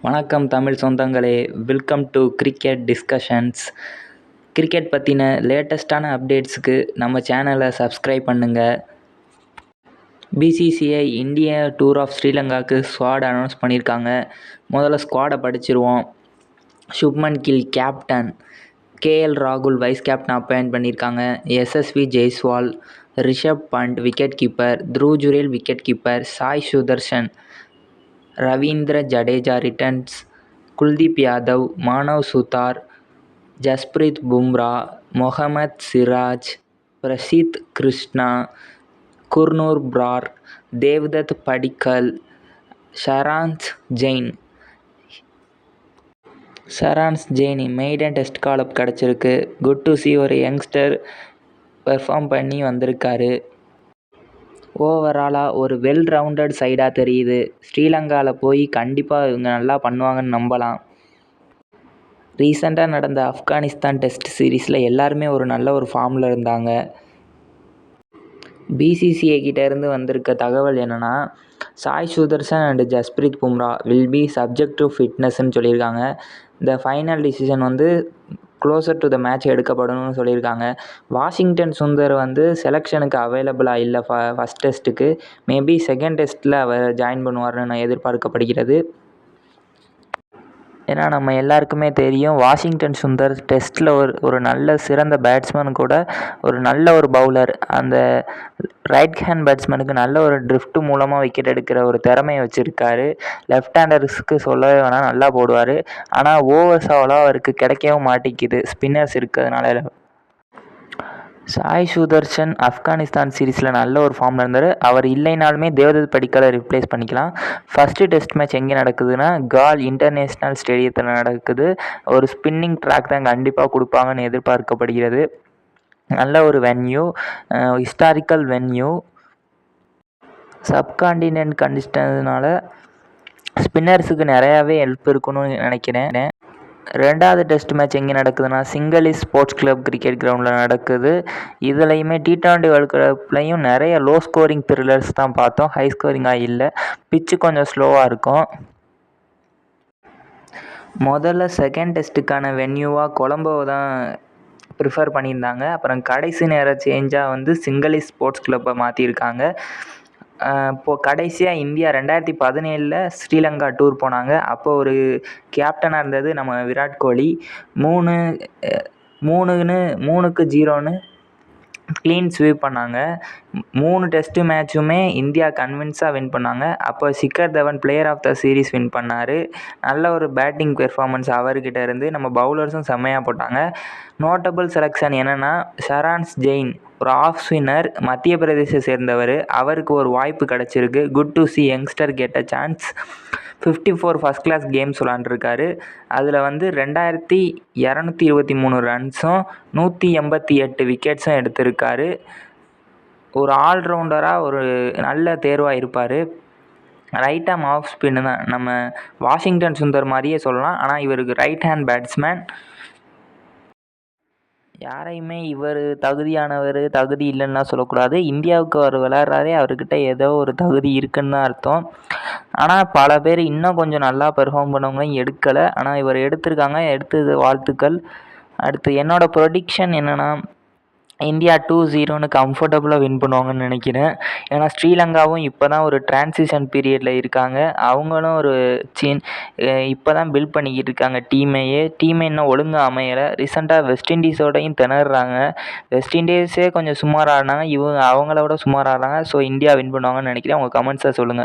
வணக்கம் தமிழ் சொந்தங்களே, welcome to cricket discussions. Cricket பற்றின லேட்டஸ்ட்டான அப்டேட்ஸுக்கு நம்ம சேனலை சப்ஸ்கிரைப் பண்ணுங்கள். பிசிசிஐ இந்திய டூர் ஆஃப் ஸ்ரீலங்காவுக்கு ஸ்குவாட் அனௌன்ஸ் பண்ணியிருக்காங்க. முதல்ல ஸ்குவாடை படிச்சிருவோம். சுப்மன் கில் கேப்டன், கேஎல் ராகுல் வைஸ் கேப்டன் அப்பாயிண்ட் பண்ணியிருக்காங்க. Yashasvi Jaiswal, Rishabh Pant wicket keeper, Dhruv Jurel wicket keeper, Sai Sudharsan, Ravindra Jadeja returns, Kuldeep Yadav, Manav Suthar, Jasprit Bumrah, Mohammed Siraj, Prasidh Krishna, Gurnoor Brar, Devdutt Padikkal, Saransh Jain maiden test call up கிடச்சிருக்கு. குட் டு சி ஒரு யங்ஸ்டர் பெர்ஃபார்ம் பண்ணி வந்திருக்காரு. ஓவராலாக ஒரு வெல் ரவுண்டட் சைடாக தெரியுது. ஸ்ரீலங்காவில் போய் கண்டிப்பாக இவங்க நல்லா பண்ணுவாங்கன்னு நம்பலாம். ரீசெண்டாக நடந்த ஆப்கானிஸ்தான் டெஸ்ட் சீரீஸில் எல்லாருமே ஒரு நல்ல ஒரு ஃபார்மில் இருந்தாங்க. பிசிசிஐ கிட்டேருந்து வந்திருக்க தகவல் என்னென்னா, Sai Sudharsan and Jasprit Bumrah will be subject to ஃபிட்னஸ்ன்னு சொல்லியிருக்காங்க. இந்த final decision closer to the match எடுக்கப்படணும்னு சொல்லியிருக்காங்க. வாஷிங்டன் சுந்தர் செலெக்ஷனுக்கு அவைலபிளாக இல்லை ஃபஸ்ட் டெஸ்ட்டுக்கு. மேபி செகண்ட் டெஸ்ட்டில் அவர் ஜாயின் பண்ணுவார்னு எதிர்பார்க்கப்படுகிறது. ஏன்னா நம்ம எல்லாருக்குமே தெரியும், வாஷிங்டன் சுந்தர் டெஸ்ட்டில் ஒரு நல்ல சிறந்த பேட்ஸ்மேன் கூட, ஒரு நல்ல ஒரு பவுலர். அந்த ரைட் ஹேண்ட் பேட்ஸ்மேனுக்கு நல்ல ஒரு ட்ரிஃப்ட் மூலமாக விக்கெட் எடுக்கிற ஒரு திறமையை வச்சுருக்காரு. லெஃப்ட் ஹேண்டர்ஸ்க்கு சொல்லவே வேணாம், நல்லா போடுவார். ஆனால் ஓவர்ஸ் அவ்வளோ அவருக்கு கிடைக்கவும் மாட்டேங்குது, ஸ்பின்னர்ஸ் இருக்கிறதுனால. சாய் சுதர்ஷன் ஆப்கானிஸ்தான் சீரீஸில் நல்ல ஒரு ஃபார்மில் இருந்தார். அவர் இல்லைனாலுமே தேவ்தத் படிக்கலை ரிப்ளேஸ் பண்ணிக்கலாம். ஃபஸ்ட்டு டெஸ்ட் மேட்ச் எங்கே நடக்குதுன்னா, கால் இன்டர்நேஷ்னல் ஸ்டேடியத்தில் நடக்குது. ஒரு ஸ்பின்னிங் ட்ராக் தான் கண்டிப்பாக கொடுப்பாங்கன்னு எதிர்பார்க்கப்படுகிறது. நல்ல ஒரு வென்யூ, ஹிஸ்டாரிக்கல் வென்யூ. சப்கான்டினென்ட் கண்டிஸ்டனால ஸ்பின்னர்ஸுக்கு நிறையாவே ஹெல்ப் இருக்குன்னு நினைக்கிறேன். ரெண்டாவது டெஸ்ட் மேட்ச் எங்கே நடக்குதுன்னா, சிங்களீஸ் ஸ்போர்ட்ஸ் கிளப் கிரிக்கெட் கிரவுண்டில் நடக்குது. இதுலையுமே T20 வேர்ல்டு கப்லையும் நிறைய லோ ஸ்கோரிங் த்ரில்லர்ஸ் தான் பார்த்தோம், ஹை ஸ்கோரிங்காக இல்லை. பிச்சு கொஞ்சம் ஸ்லோவாக இருக்கும். முதல்ல செகண்ட் டெஸ்ட்டுக்கான வென்யூவாக கொலம்போவை தான் ப்ரிஃபர் பண்ணியிருந்தாங்க. அப்புறம் கடைசி நேரம் சேஞ்சாக சிங்களீஸ் ஸ்போர்ட்ஸ் கிளப்பை மாற்றிருக்காங்க. இப்போது கடைசியாக இந்தியா 2017 ஸ்ரீலங்கா டூர் போனாங்க. அப்போ ஒரு கேப்டனாக இருந்தது நம்ம விராட் கோலி. 3-0 க்ளீன் ஸ்வீப் பண்ணாங்க. 3 டெஸ்ட்டு மேட்சுமே இந்தியா கன்வின்ஸாக வின் பண்ணாங்க. அப்போ Shikhar Dhawan player of the series win பண்ணார். நல்ல ஒரு பேட்டிங் பெர்ஃபார்மன்ஸ் அவர்கிட்ட இருந்து. நம்ம பவுலர்ஸும் செம்மையாக போட்டாங்க. நோட்டபிள் செலெக்ஷன் என்னென்னா, ஷரான்ஸ் ஜெயின் ஒரு ஆஃப் ஸ்பின்னர், மத்திய பிரதேசத்தை சேர்ந்தவர். அவருக்கு ஒரு வாய்ப்பு கிடச்சிருக்கு. Good to see youngster get a chance. 54 first class games விளாண்டுருக்காரு. அதில் 2223 ரன்ஸும் 188 விக்கெட்ஸும் எடுத்திருக்காரு. ஒரு ஆல்ரவுண்டராக ஒரு நல்ல தேர்வாக இருப்பார். ரைட் ஆம் ஆஃப் ஸ்பின்னு தான், நம்ம வாஷிங்டன் சுந்தர் மாதிரியே சொல்லலாம். ஆனால் இவருக்கு ரைட் ஹேண்ட் பேட்ஸ்மேன். யாரையுமே இவர் தகுதி இல்லைன்னுலாம் சொல்லக்கூடாது. இந்தியாவுக்கு அவர் விளையாடுறாரே, அவர்கிட்ட ஏதோ ஒரு தகுதி இருக்குன்னு தான் அர்த்தம். ஆனால் பல பேர் இன்னும் கொஞ்சம் நல்லா பெர்ஃபார்ம் பண்ணவங்களையும் எடுக்கலை. ஆனால் இவர் எடுத்திருக்காங்க, எடுத்தது வாழ்த்துக்கள். அடுத்து என்னோடய ப்ரொடிக்ஷன் என்னென்னா, இந்தியா 2-0 கம்ஃபர்டபுளாக வின் பண்ணுவாங்கன்னு நினைக்கிறேன். ஏன்னா ஸ்ரீலங்காவும் இப்போ தான் ஒரு டிரான்சிஷன் பீரியடில் இருக்காங்க. அவங்களும் இப்போ தான் பில்ட் பண்ணிக்கிட்டு இருக்காங்க டீமே இன்னும் ஒழுங்காக அமையலை. ரீசெண்டாக வெஸ்ட் இண்டீஸோடையும் திணறாங்க. வெஸ்ட் இண்டீஸே கொஞ்சம் சுமாராக ஆடினாங்க, அவங்கள விட சுமாராக ஆடுறாங்க. ஸோ இந்தியா வின் பண்ணுவாங்கன்னு நினைக்கிறேன். உங்கள் கமெண்ட்ஸை சொல்லுங்கள்.